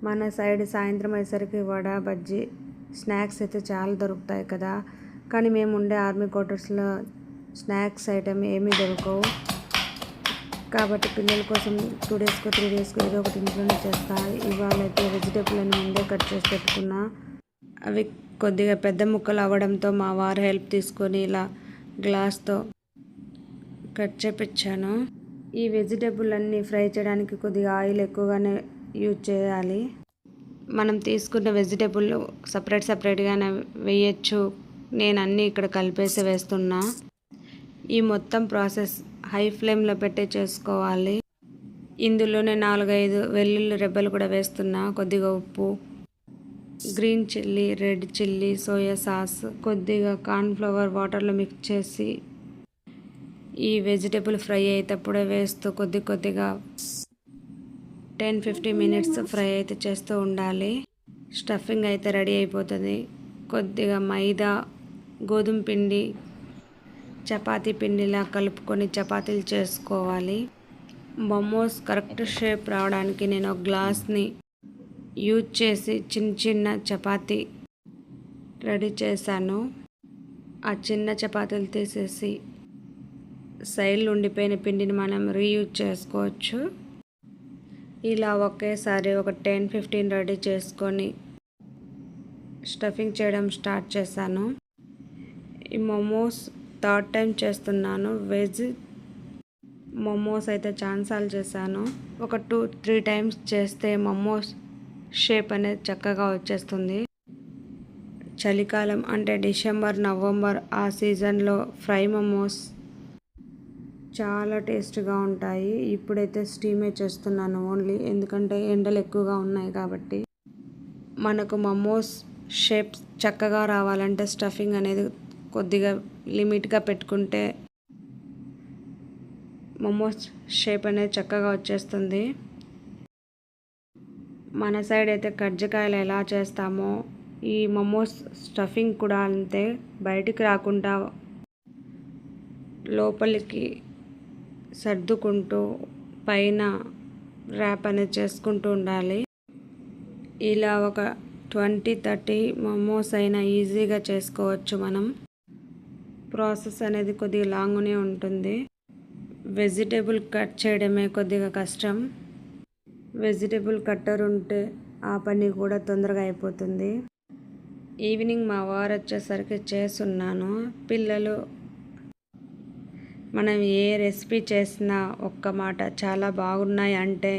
మన సైడ్ సాయంత్రం అయ్యేసరికి వడ బజ్జీ స్నాక్స్ అయితే చాలా దొరుకుతాయి కదా. కానీ మేము ఉండే ఆర్మీ క్వార్టర్స్లో స్నాక్స్ ఐటమ్ ఏమీ దొరకవు. కాబట్టి పిల్లల కోసం 2 డేస్కో 3 డేస్కో ఏదో ఒకటి ఇంట్లోనే చేస్తా. ఇవాళ అయితే వెజిటేబుల్ అని ముందే కట్ చేసి పెట్టుకున్నా. అవి కొద్దిగా పెద్ద ముక్కలు అవ్వడంతో మా వారు హెల్ప్ తీసుకొని ఇలా గ్లాస్తో కట్ చేపించాను. ఈ వెజిటేబుల్ అన్నీ ఫ్రై చేయడానికి కొద్దిగా ఆయిల్ ఎక్కువగానే యూజ్ చేయాలి. మనం తీసుకున్న వెజిటేబుల్ సపరేట్గానే వేయచ్చు. నేను అన్నీ ఇక్కడ కలిపేసి వేస్తున్నా. ఈ మొత్తం ప్రాసెస్ హై ఫ్లేమ్లో పెట్టి చేసుకోవాలి. ఇందులోనే 4-5 వెల్లుల్లి రెబ్బలు కూడా వేస్తున్నా. కొద్దిగా ఉప్పు, green chilli, red chilli, soya sauce, కొద్దిగా కార్న్ఫ్లవర్ వాటర్లో మిక్స్ చేసి ఈ వెజిటేబుల్ ఫ్రై అయ్యేటప్పుడే వేస్తూ కొద్దిగా 10-15 మినిట్స్ ఫ్రై అయితే చేస్తూ ఉండాలి. స్టఫింగ్ అయితే రెడీ అయిపోతుంది. కొద్దిగా మైదా, గోధుమ పిండి, చపాతీ పిండిలా కలుపుకొని చపాతీలు చేసుకోవాలి. మోమోస్ కరెక్ట్ షేప్ రావడానికి నేను ఒక గ్లాస్ని యూజ్ చేసి చిన్న చపాతీ రెడీ చేశాను. ఆ చిన్న చపాతీలు తీసేసి సైడ్లో ఉండిపోయిన పిండిని మనం రీయూజ్ చేసుకోవచ్చు. ఇలా ఒకేసారి ఒక 10-15 రెడీ చేసుకొని స్టఫింగ్ చేయడం స్టార్ట్ చేశాను. ఈ మోమోస్ 3rd టైం చేస్తున్నాను. వెజ్ మోమోస్ అయితే చాలాసార్లు చేశాను. ఒక 2-3 టైమ్స్ చేస్తే మోమోస్ షేప్ అనేది చక్కగా వచ్చేస్తుంది. చలికాలం అంటే డిసెంబర్, నవంబర్ ఆ సీజన్లో ఫ్రై మోమోస్ చాలా టేస్ట్గా ఉంటాయి. ఇప్పుడైతే స్టీమే చేస్తున్నాను ఓన్లీ, ఎందుకంటే ఎండలు ఎక్కువగా ఉన్నాయి కాబట్టి. మనకు మోమోస్ షేప్ చక్కగా రావాలంటే స్టఫింగ్ అనేది కొద్దిగా లిమిట్గా పెట్టుకుంటే మోమోస్ షేప్ అనేది చక్కగా వచ్చేస్తుంది. మన సైడ్ అయితే కజ్జికాయలు ఎలా చేస్తామో ఈ మోమోస్ స్టఫింగ్ కూడా అంతే. బయటికి రాకుండా లోపలికి సర్దుకుంటూ పైన ర్యాప్ అనేది చేసుకుంటూ ఉండాలి. ఇలా ఒక 20-30 మోమోస్ అయినా ఈజీగా చేసుకోవచ్చు మనం. ప్రాసెస్ అనేది కొద్దిగా లాంగ్నే ఉంటుంది. వెజిటేబుల్ కట్ చేయడమే కొద్దిగా కష్టం. వెజిటేబుల్ కట్టర్ ఉంటే ఆ పని కూడా తొందరగా అయిపోతుంది. ఈవినింగ్ మా వారు వచ్చేసరికి చేస్తున్నాను. పిల్లలు మనం ఏ రెసిపీ చేసినా ఒక్క మాట చాలా బాగున్నాయి అంటే,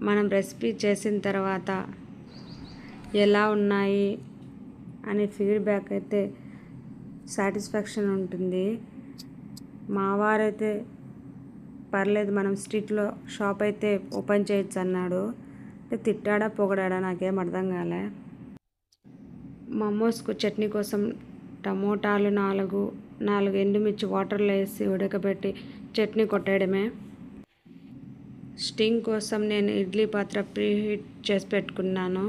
మనం రెసిపీ చేసిన తర్వాత ఎలా ఉన్నాయి అనే ఫీడ్బ్యాక్ అయితే సాటిస్ఫాక్షన్ ఉంటుంది. మా వారైతే పర్లేదు మనం స్ట్రీట్లో షాప్ అయితే ఓపెన్ చేయొచ్చు అన్నాడు. తిట్టాడా పొగడాడా నాకేం అర్థం కాలే. మోమోస్కు చట్నీ కోసం టమోటాలు 4 ఎండుమిర్చి వాటర్లో వేసి ఉడకబెట్టి చట్నీ కొట్టేయడమే. స్టీమ్ కోసం నేను ఇడ్లీ పాత్ర ప్రీహీట్ చేసి పెట్టుకున్నాను.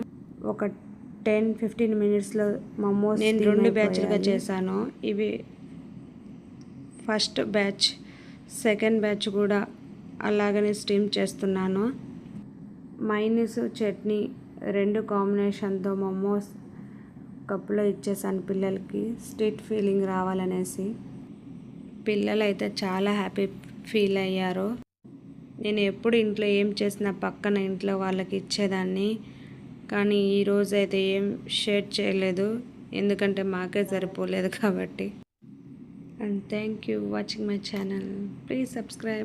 ఒక 10-15 మినిట్స్లో మోమోస్ నేను 2 బ్యాచ్లుగా చేశాను. ఇవి ఫస్ట్ బ్యాచ్, సెకండ్ బ్యాచ్ కూడా అలాగనే స్టీమ్ చేస్తున్నాను. మైనస్ చట్నీ 2 కాంబినేషన్తో మోమోస్ కప్పులో ఇచ్చేసాను పిల్లలకి, స్ట్రీట్ ఫీలింగ్ రావాలనేసి. పిల్లలు అయితే చాలా హ్యాపీ ఫీల్ అయ్యారు. నేను ఎప్పుడు ఇంట్లో ఏం చేసినా పక్కన ఇంట్లో వాళ్ళకి ఇచ్చేదాన్ని, కానీ ఈరోజు అయితే ఏం షేర్ చేయలేదు, ఎందుకంటే మాకే సరిపోలేదు కాబట్టి. And thank you watching my channel. Please subscribe.